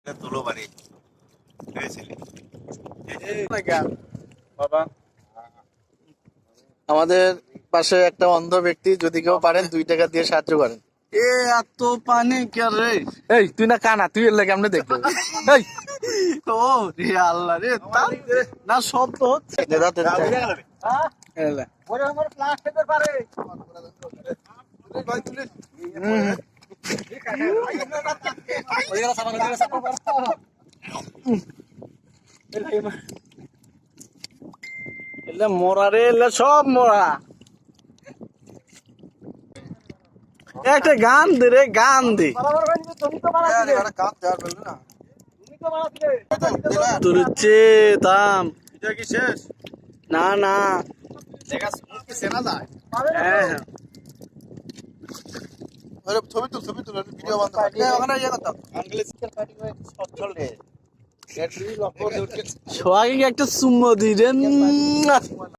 তুলো বাড়ি হয়েছিলি বাবা আমাদের পাশে একটা অন্ধ ব্যক্তি, যদি কেউ পারেন 2 টাকা দিয়ে সাহায্য করেন। এ এত পানি কে রে? এই তুই না কানা, তুই এর লাগে আমরা দেখবো। এই ও রে আল্লাহ রে, না শব্দ হচ্ছে। দেদা দেদা এলে ওরে আমার ক্লাস পেতে পারে। এলে মরা রে, এলে সব মরা। একটা গান দে রে, গান দে। তোর দাম এটা কি শেষ না না। দেখা কি সেনা যায় হ্যাঁ আরে ছবি তুল ভিডিও বন্ধ কর ওখানে ইয়ে করতে আঙ্কেল পার্টি করে সব চলে সোহাগে একটা চুম্বো দি রে।